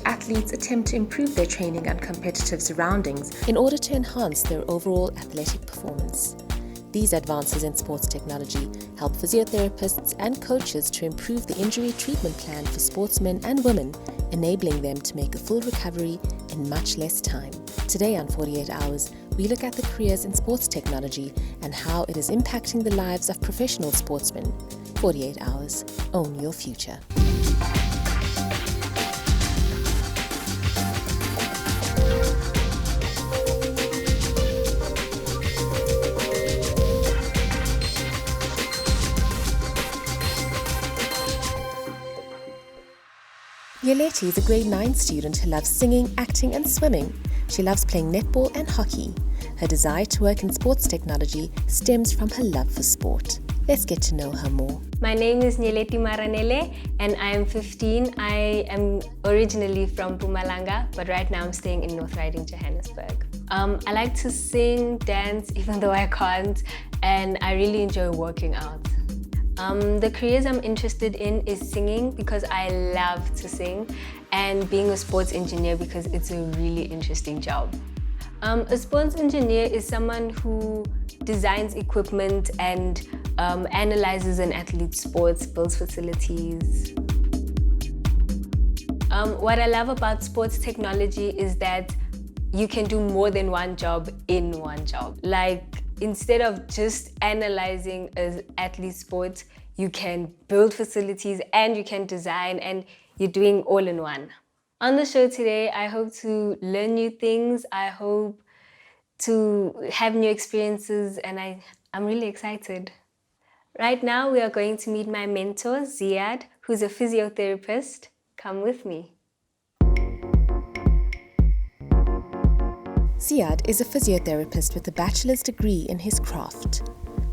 Athletes attempt to improve their training and competitive surroundings in order to enhance their overall athletic performance. These advances in sports technology help physiotherapists and coaches to improve the injury treatment plan for sportsmen and women, enabling them to make a full recovery in much less time. Today on 48 Hours, we look at the careers in sports technology and how it is impacting the lives of professional sportsmen. 48 Hours, own your future. Nyeleti is a grade 9 student who loves singing, acting and swimming. She loves playing netball and hockey. Her desire to work in sports technology stems from her love for sport. Let's get to know her more. My name is Nyeleti Maranele and I am 15. I am originally from Mpumalanga, but right now I'm staying in North Riding, Johannesburg. I like to sing, dance, even though I can't, and I really enjoy working out. The careers I'm interested in is singing because I love to sing, and being a sports engineer because it's a really interesting job. A sports engineer is someone who designs equipment and analyzes an athlete's sports, builds facilities. What I love about sports technology is that you can do more than one job in one job. Like, instead of just analyzing an athlete's sport, you can build facilities and you can design, and you're doing all in one. On the show today, I hope to learn new things. I hope to have new experiences, and I'm really excited. Right now, we are going to meet my mentor, Ziyaad, who's a physiotherapist. Come with me. Ziyaad is a physiotherapist with a bachelor's degree in his craft.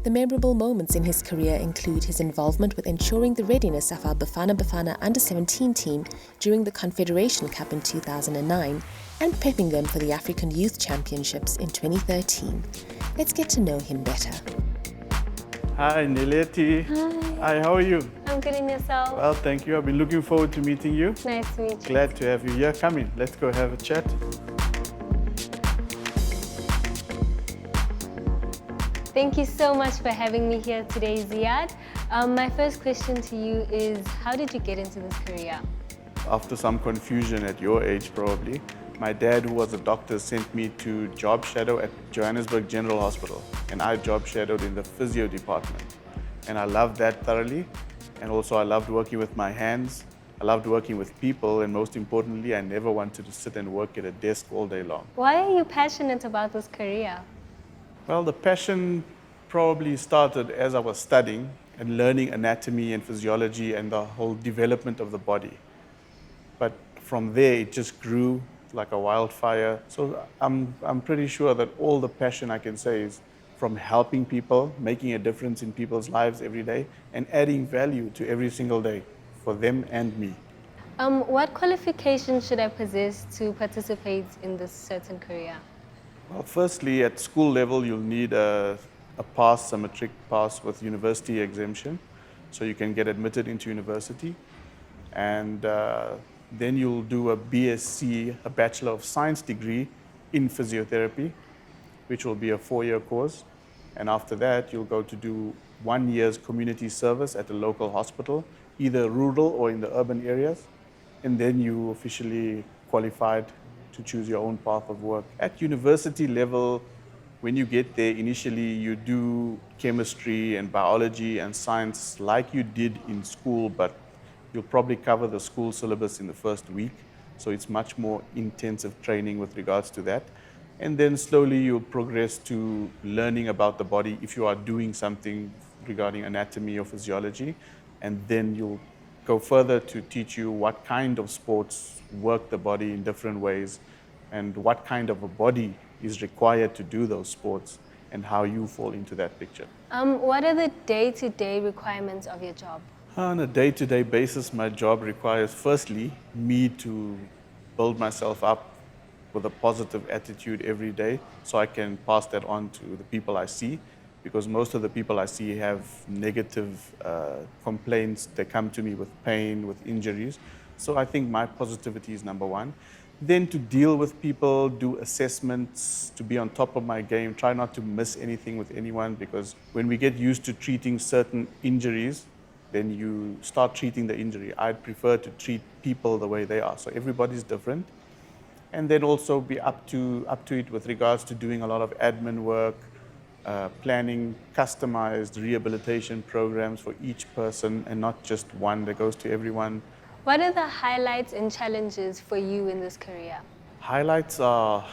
The memorable moments in his career include his involvement with ensuring the readiness of our Bafana Bafana under-17 team during the Confederation Cup in 2009 and prepping them for the African Youth Championships in 2013. Let's get to know him better. Hi, Nyeleti. Hi. Hi, how are you? I'm good, and yourself? Well, thank you. I've been looking forward to meeting you. Nice to meet you. Glad to have you here. Come in. Let's go have a chat. Thank you so much for having me here today, Ziyaad. My first question to you is, how did you get into this career? After some confusion at your age, probably, my dad, who was a doctor, sent me to job shadow at Johannesburg General Hospital, and I job shadowed in the physio department. And I loved that thoroughly, and also I loved working with my hands. I loved working with people, and most importantly, I never wanted to sit and work at a desk all day long. Why are you passionate about this career? Well, the passion probably started as I was studying and learning anatomy and physiology and the whole development of the body. But from there, it just grew like a wildfire. So I'm pretty sure that all the passion I can say is from helping people, making a difference in people's lives every day, and adding value to every single day for them and me. What qualifications should I possess to participate in this certain career? Well, firstly, at school level, you'll need a matric pass with university exemption, so you can get admitted into university. And then you'll do a BSc, a Bachelor of Science degree in physiotherapy, which will be a 4-year course. And after that, you'll go to do 1 year's community service at a local hospital, either rural or in the urban areas. And then you officially qualified to choose your own path of work. At university level, when you get there, initially you do chemistry and biology and science like you did in school, but you'll probably cover the school syllabus in the first week. So it's much more intensive training with regards to that. And then slowly you'll progress to learning about the body if you are doing something regarding anatomy or physiology. And then you'll go further to teach you what kind of sports work the body in different ways and what kind of a body is required to do those sports and how you fall into that picture. What are the day-to-day requirements of your job? On a day-to-day basis, my job requires, firstly, me to build myself up with a positive attitude every day so I can pass that on to the people I see, because most of the people I see have negative complaints. They come to me with pain, with injuries. So I think my positivity is number one. Then to deal with people, do assessments, to be on top of my game, try not to miss anything with anyone, because when we get used to treating certain injuries, then you start treating the injury. I'd prefer to treat people the way they are. So everybody's different. And then also be up to it with regards to doing a lot of admin work, planning customized rehabilitation programs for each person and not just one that goes to everyone. What are the highlights and challenges for you in this career? Highlights are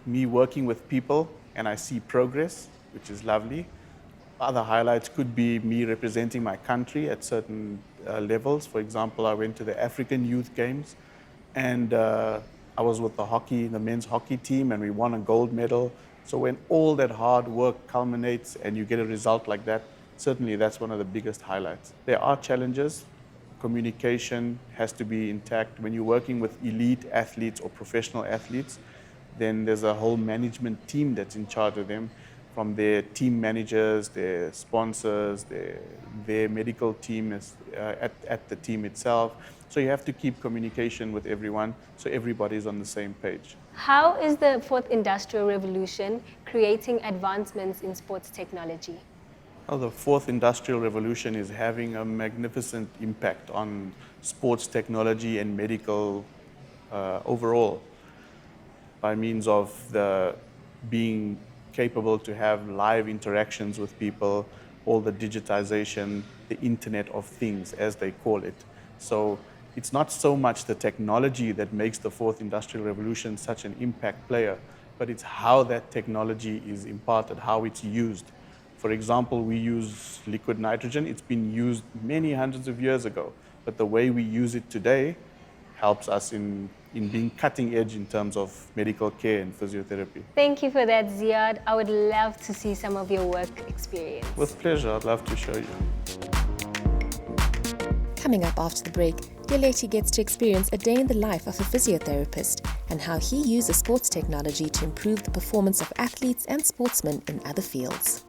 me working with people and I see progress, which is lovely. Other highlights could be me representing my country at certain levels. For example, I went to the African Youth Games and I was with the men's hockey team, and we won a gold medal. So when all that hard work culminates and you get a result like that, certainly that's one of the biggest highlights. There are challenges. Communication has to be intact. When you're working with elite athletes or professional athletes, then there's a whole management team that's in charge of them, from their team managers, their sponsors, their medical team at the team itself. So you have to keep communication with everyone so everybody's on the same page. How is the fourth industrial revolution creating advancements in sports technology? Well, the fourth industrial revolution is having a magnificent impact on sports technology and medical overall, by means of being capable to have live interactions with people, all the digitization, the Internet of Things, as they call it. So it's not so much the technology that makes the fourth industrial revolution such an impact player, but it's how that technology is imparted, how it's used. For example, we use liquid nitrogen. It's been used many hundreds of years ago, but the way we use it today helps us in being cutting edge in terms of medical care and physiotherapy. Thank you for that, Ziyaad. I would love to see some of your work experience. With pleasure, I'd love to show you. Coming up after the break, Nyeleti gets to experience a day in the life of a physiotherapist and how he uses sports technology to improve the performance of athletes and sportsmen in other fields.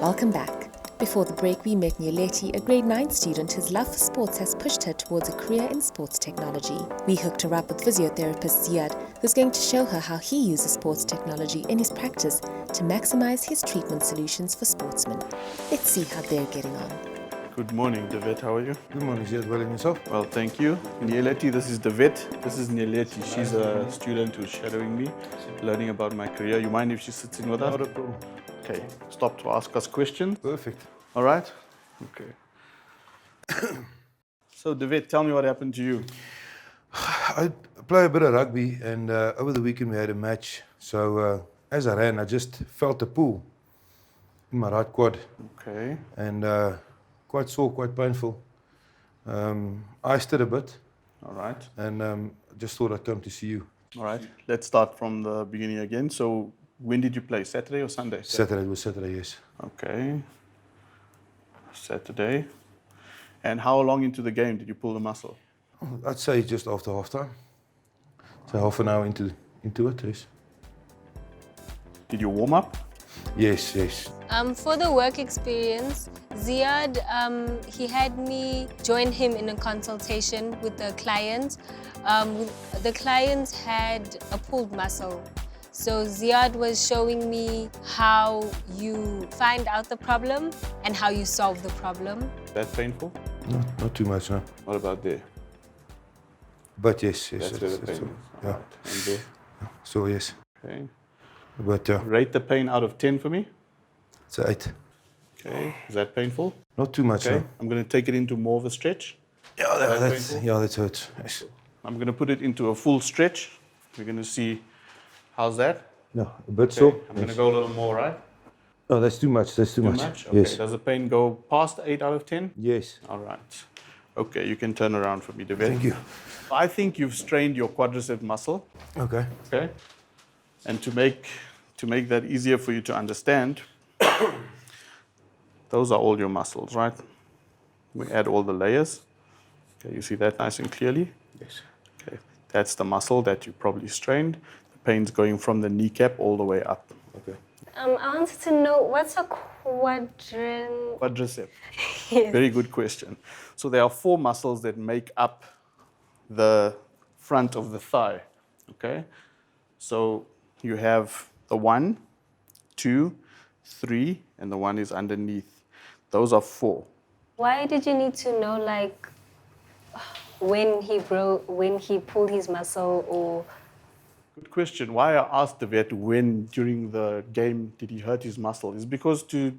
Welcome back. Before the break, we met Nyeleti, a grade 9 student whose love for sports has pushed her towards a career in sports technology. We hooked her up with physiotherapist Ziyaad, who's going to show her how he uses sports technology in his practice to maximize his treatment solutions for sportsmen. Let's see how they're getting on. Good morning, David. How are you? Good morning, Ziyaad. Well, and yourself? Well, thank you. Nyeleti, this is David. This is Nyeleti. She's a student who's shadowing me, learning about my career. You mind if she sits in with us? Not a problem. Okay. Stop to ask us questions. Perfect. All right? Okay. So, David, tell me what happened to you. I play a bit of rugby, and over the weekend we had a match. So as I ran, I just felt a pull in my right quad. Okay. And quite sore, quite painful. Iced it a bit. All right. And just thought I'd come to see you. All right. Let's start from the beginning again. So, when did you play? Saturday or Sunday? Saturday, it was Saturday, yes. Okay. Saturday. And how long into the game did you pull the muscle? I'd say just after half time. So half an hour into it, yes. Did you warm up? Yes, yes. For the work experience, Ziyaad, he had me join him in a consultation with the client. The client had a pulled muscle. So Ziyaad was showing me how you find out the problem and how you solve the problem. That painful? Not too much, no. What about there? But yes, That's where the pain is. yeah. Right. And there? So yes. Okay. But Rate the pain out of 10 for me. it's 8. Okay. Is that painful? Not too much, Okay. no. I'm going to take it into more of a stretch. Yeah, that hurts. Yes. I'm going to put it into a full stretch. We're going to see. How's that? No, a bit Okay. sore. I'm going to go a little more, right? Oh, that's too much. That's too much. Okay. Yes. Does the pain go past 8 out of 10? Yes. All right. Okay, you can turn around for me, David. Thank you. I think you've strained your quadriceps muscle. Okay. Okay. And to make that easier for you to understand, those are all your muscles, right? We add all the layers. Okay, you see that nice and clearly? Yes. Okay, that's the muscle that you probably strained. The pain's going from the kneecap all the way up. Okay. I wanted to know, what's a quadrant? Quadriceps. Yes. Very good question. So there are 4 muscles that make up the front of the thigh. Okay? So you have the 1, 2, 3, and the 1 is underneath. Those are 4. Why did you need to know, like, when he pulled his muscle, or? Good question. Why I asked the vet when during the game did he hurt his muscle is because to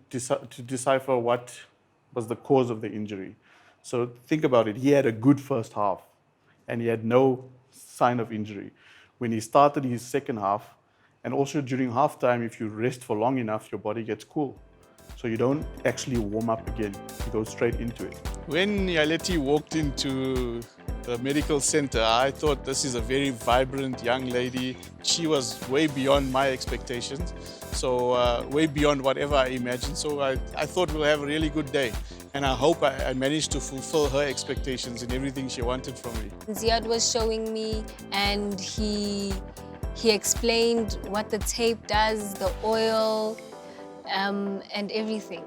decipher what was the cause of the injury. So think about it. He had a good first half and he had no sign of injury. When he started his second half, and also during halftime, if you rest for long enough, your body gets cool. So you don't actually warm up again. You go straight into it. When Nyeleti walked into the medical center, I thought this is a very vibrant young lady. She was way beyond my expectations, so way beyond whatever I imagined. So I thought we'll have a really good day. And I hope I managed to fulfill her expectations in everything she wanted from me. Ziyaad was showing me, and he explained what the tape does, the oil, and everything.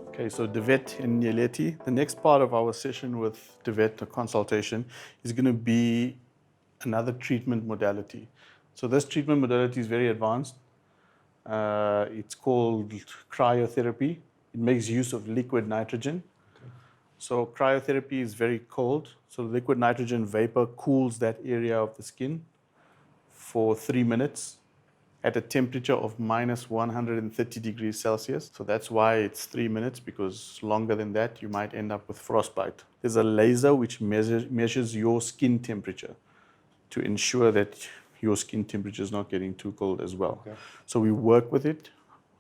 Okay, so the vet in Nyeleti. The next part of our session with the vet, the consultation, is going to be another treatment modality. So this treatment modality is very advanced. It's called cryotherapy. It makes use of liquid nitrogen. Okay. So cryotherapy is very cold. So liquid nitrogen vapor cools that area of the skin for 3 minutes at a temperature of minus 130 degrees Celsius. So that's why it's 3 minutes, because longer than that, you might end up with frostbite. There's a laser which measures your skin temperature to ensure that your skin temperature is not getting too cold as well. Okay. So we work with it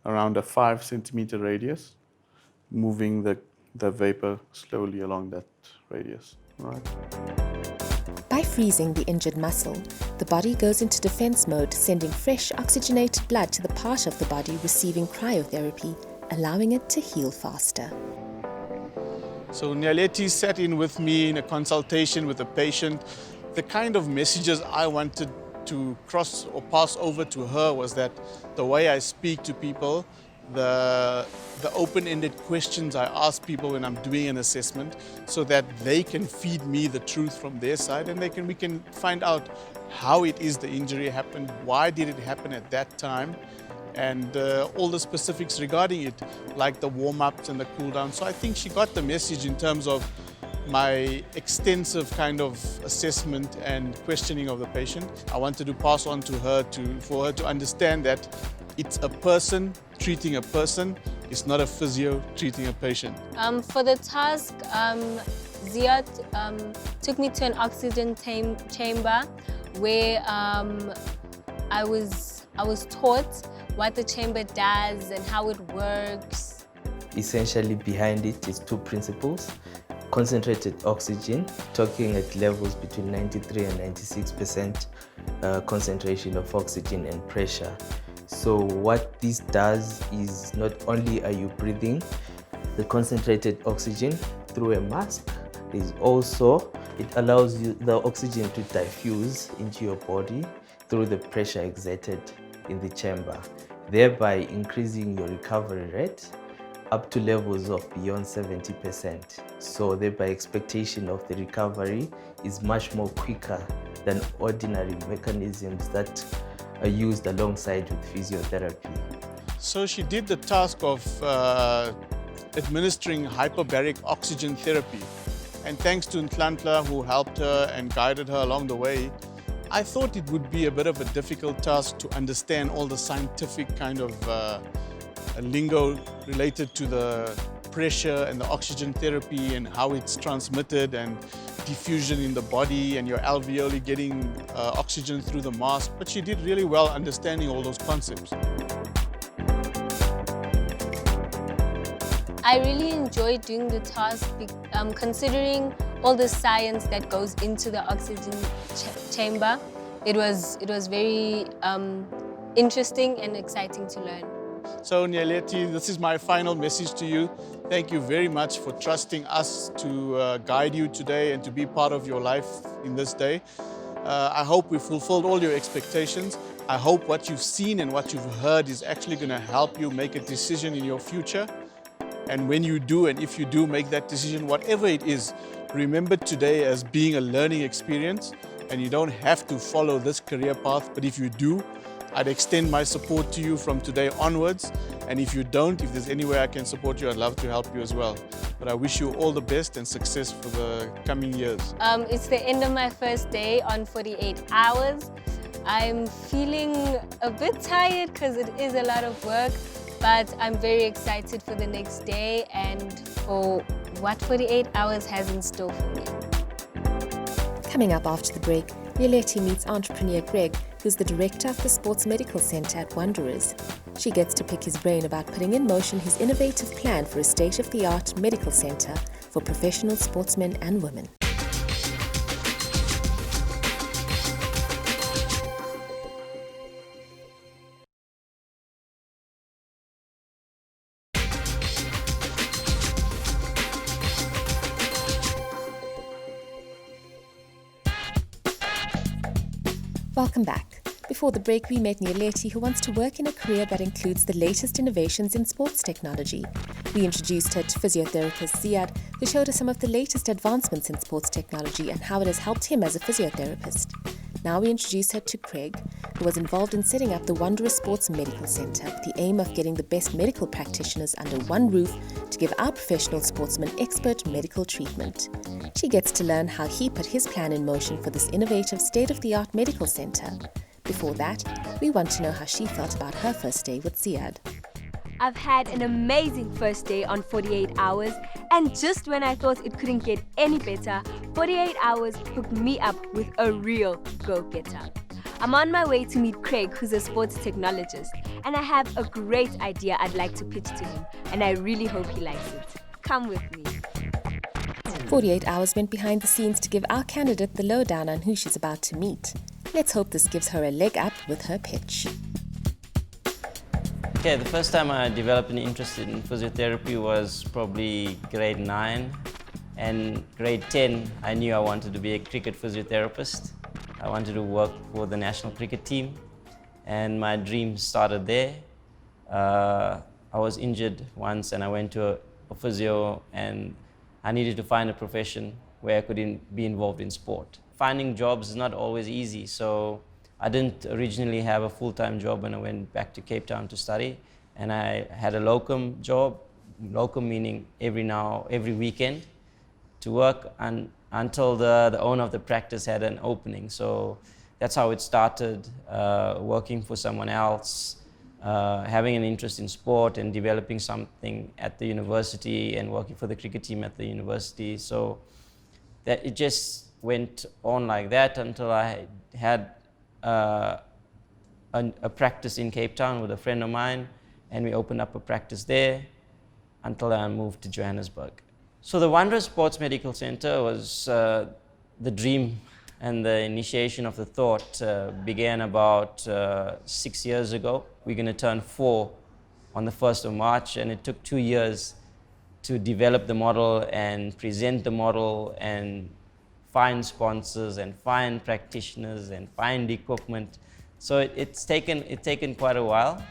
around a 5 centimeter radius, moving the vapor slowly along that radius. All right. By freezing the injured muscle, the body goes into defense mode, sending fresh oxygenated blood to the part of the body receiving cryotherapy, allowing it to heal faster. So Nyeleti sat in with me in a consultation with a patient. The kind of messages I wanted to cross or pass over to her was that the way I speak to people, the open-ended questions I ask people when I'm doing an assessment, so that they can feed me the truth from their side, and we can find out how it is the injury happened, why did it happen at that time, and all the specifics regarding it, like the warm-ups and the cool-down. So I think she got the message in terms of my extensive kind of assessment and questioning of the patient. I wanted to pass on to her for her to understand that it's a person treating a person. It's not a physio treating a patient. For the task, Ziyaad took me to an oxygen chamber where I was taught what the chamber does and how it works. Essentially behind it is 2 principles. Concentrated oxygen, talking at levels between 93 and 96% concentration of oxygen and pressure. So what this does is, not only are you breathing the concentrated oxygen through a mask, is also it allows you the oxygen to diffuse into your body through the pressure exerted in the chamber, thereby increasing your recovery rate up to levels of beyond 70%. So thereby expectation of the recovery is much more quicker than ordinary mechanisms that are used alongside with physiotherapy. So she did the task of administering hyperbaric oxygen therapy. And thanks to Nhlanhla, who helped her and guided her along the way, I thought it would be a bit of a difficult task to understand all the scientific kind of lingo related to the pressure and the oxygen therapy and how it's transmitted and diffusion in the body and your alveoli getting oxygen through the mask. But she did really well understanding all those concepts. I really enjoyed doing the task, considering all the science that goes into the oxygen chamber. It was very interesting and exciting to learn. So Nyeleti, this is my final message to you. Thank you very much for trusting us to guide you today and to be part of your life in this day. I hope we fulfilled all your expectations. I hope what you've seen and what you've heard is actually going to help you make a decision in your future. And when you do, and if you do make that decision, whatever it is, remember today as being a learning experience, and you don't have to follow this career path, but if you do, I'd extend my support to you from today onwards. And if you don't, if there's any way I can support you, I'd love to help you as well. But I wish you all the best and success for the coming years. It's the end of my first day on 48 hours. I'm feeling a bit tired because it is a lot of work, but I'm very excited for the next day and for what 48 hours has in store for me. Coming up after the break, Nyeleti meets entrepreneur Greg, who's the director of the Sports Medical Center at Wanderers. She gets to pick his brain about putting in motion his innovative plan for a state-of-the-art medical center for professional sportsmen and women. Welcome back. Before the break, we met Nyeleti, who wants to work in a career that includes the latest innovations in sports technology. We introduced her to physiotherapist Ziyaad, who showed us some of the latest advancements in sports technology and how it has helped him as a physiotherapist. Now we introduce her to Craig, who was involved in setting up the Wanderers Sports Medical Center with the aim of getting the best medical practitioners under one roof to give our professional sportsmen expert medical treatment. She gets to learn how he put his plan in motion for this innovative state-of-the-art medical center. Before that, we want to know how she felt about her first day with Ziyaad. I've had an amazing first day on 48 hours, and just when I thought it couldn't get any better, 48 hours hooked me up with a real go-getter. I'm on my way to meet Craig, who's a sports technologist, and I have a great idea I'd like to pitch to him, and I really hope he likes it. Come with me. 48 hours went behind the scenes to give our candidate the lowdown on who she's about to meet. Let's hope this gives her a leg up with her pitch. Okay, the first time I developed an interest in physiotherapy was probably grade 9. And grade 10, I knew I wanted to be a cricket physiotherapist. I wanted to work for the national cricket team, and my dream started there. I was injured once and I went to a physio, and I needed to find a profession where I could be involved in sport. Finding jobs is not always easy, so I didn't originally have a full-time job when I went back to Cape Town to study, and I had a locum job, locum meaning every weekend, to work until the owner of the practice had an opening. So that's how it started, working for someone else, having an interest in sport and developing something at the university and working for the cricket team at the university. So that it just went on like that until I had a practice in Cape Town with a friend of mine, and we opened up a practice there until I moved to Johannesburg. So the Wanderers Sports Medical Center was the dream, and the initiation of the thought began about 6 years ago. We're going to turn 4 on the 1st of March, and it took 2 years to develop the model and present the model and find sponsors and find practitioners and find equipment. So it's taken quite a while.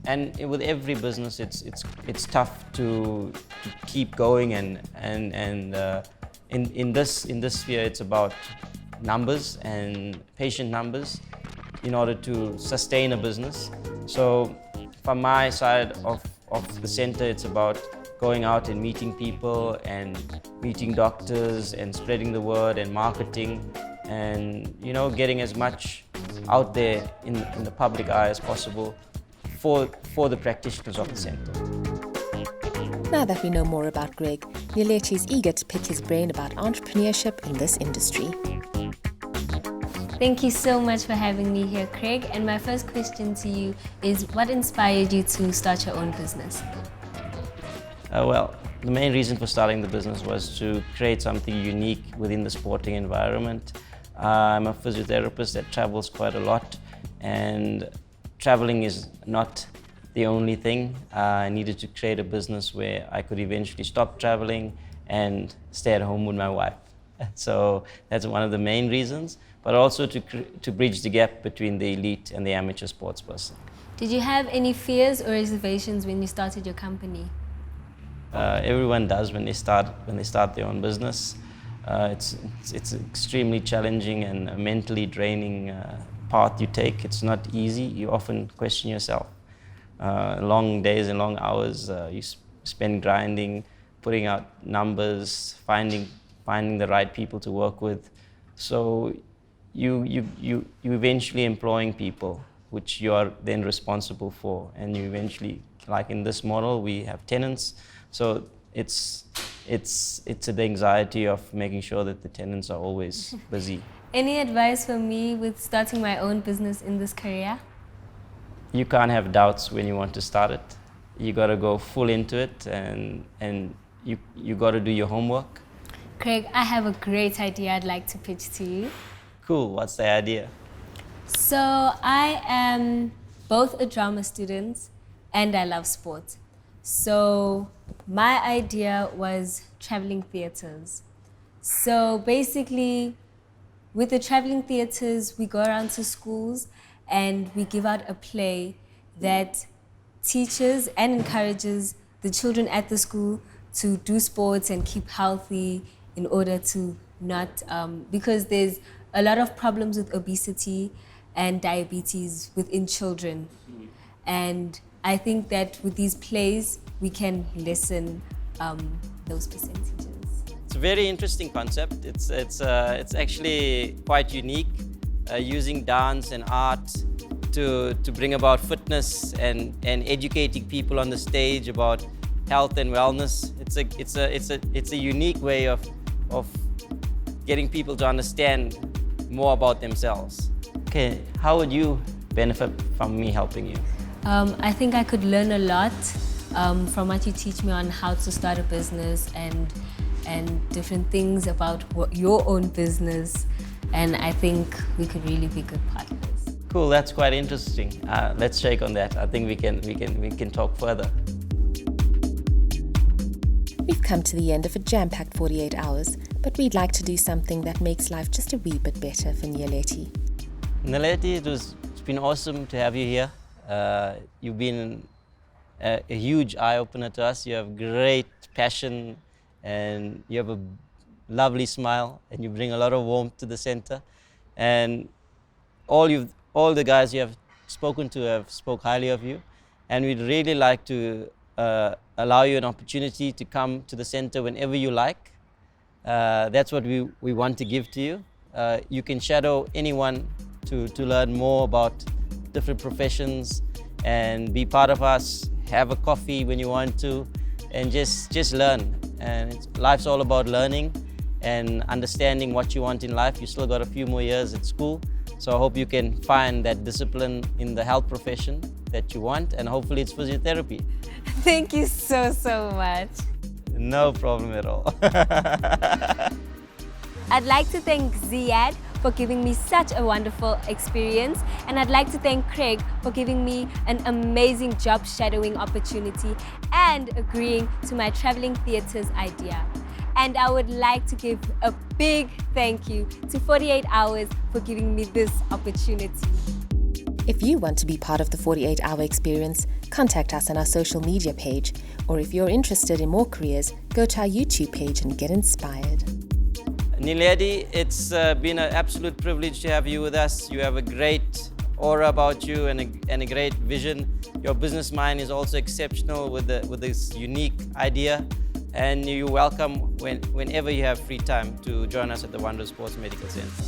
And with every business, it's tough to keep going, and in this sphere, it's about numbers and patient numbers in order to sustain a business. So from my side of the center, it's about going out and meeting people and meeting doctors and spreading the word and marketing, and getting as much out there in the public eye as possible for the practitioners of the center. Now that we know more about Greg, Nyeleti is eager to pick his brain about entrepreneurship in this industry. Thank you so much for having me here, Craig. And my first question to you is, what inspired you to start your own business? Well, the main reason for starting the business was to create something unique within the sporting environment. I'm a physiotherapist that travels quite a lot, and traveling is not the only thing. I needed to create a business where I could eventually stop traveling and stay at home with my wife. So that's one of the main reasons, but also to bridge the gap between the elite and the amateur sports person. Did you have any fears or reservations when you started your company? Everyone does when they start their own business. It's extremely challenging and a mentally draining path you take. It's not easy. You often question yourself. Long days and long hours you spend grinding, putting out numbers, finding the right people to work with. So you eventually employing people, which you are then responsible for, and you eventually, like in this model, we have tenants. So it's the anxiety of making sure that the tenants are always busy. Any advice for me with starting my own business in this career? You can't have doubts when you want to start it. You got to go full into it, and you got to do your homework. Craig, I have a great idea I'd like to pitch to you. Cool, what's the idea? So I am both a drama student and I love sport. So my idea was traveling theaters. So basically, with the traveling theaters, we go around to schools and we give out a play that teaches and encourages the children at the school to do sports and keep healthy in order to not, because there's a lot of problems with obesity and diabetes within children. And I think that with these plays, we can lessen those percentages. It's a very interesting concept. It's actually quite unique, using dance and art to bring about fitness and educating people on the stage about health and wellness. It's a unique way of getting people to understand more about themselves. Okay, how would you benefit from me helping you? I think I could learn a lot from what you teach me on how to start a business and different things about your own business, and I think we could really be good partners. Cool, that's quite interesting. Let's shake on that. I think we can talk further. We've come to the end of a jam-packed 48 hours, but we'd like to do something that makes life just a wee bit better for Nyeleti. Nyeleti, it's been awesome to have you here. You've been a huge eye-opener to us. You have great passion and you have a lovely smile and you bring a lot of warmth to the center. And all the guys you have spoken to have spoke highly of you. And we'd really like to allow you an opportunity to come to the center whenever you like. That's what we want to give to you. You can shadow anyone to learn more about different professions and be part of us, have a coffee when you want to, and just learn. And life's all about learning and understanding what you want in life. You still got a few more years at school, so I hope you can find that discipline in the health profession that you want, and hopefully it's physiotherapy. Thank you so much. No problem at all. I'd like to thank Ziyaad for giving me such a wonderful experience, and I'd like to thank Craig for giving me an amazing job shadowing opportunity and agreeing to my traveling theaters idea. And I would like to give a big thank you to 48 Hours for giving me this opportunity. If you want to be part of the 48-hour experience, contact us on our social media page, or if you're interested in more careers, go to our YouTube page and get inspired. Nyeleti, it's been an absolute privilege to have you with us. You have a great aura about you and a great vision. Your business mind is also exceptional with this unique idea. And you're welcome whenever you have free time to join us at the Wonder Sports Medical Center.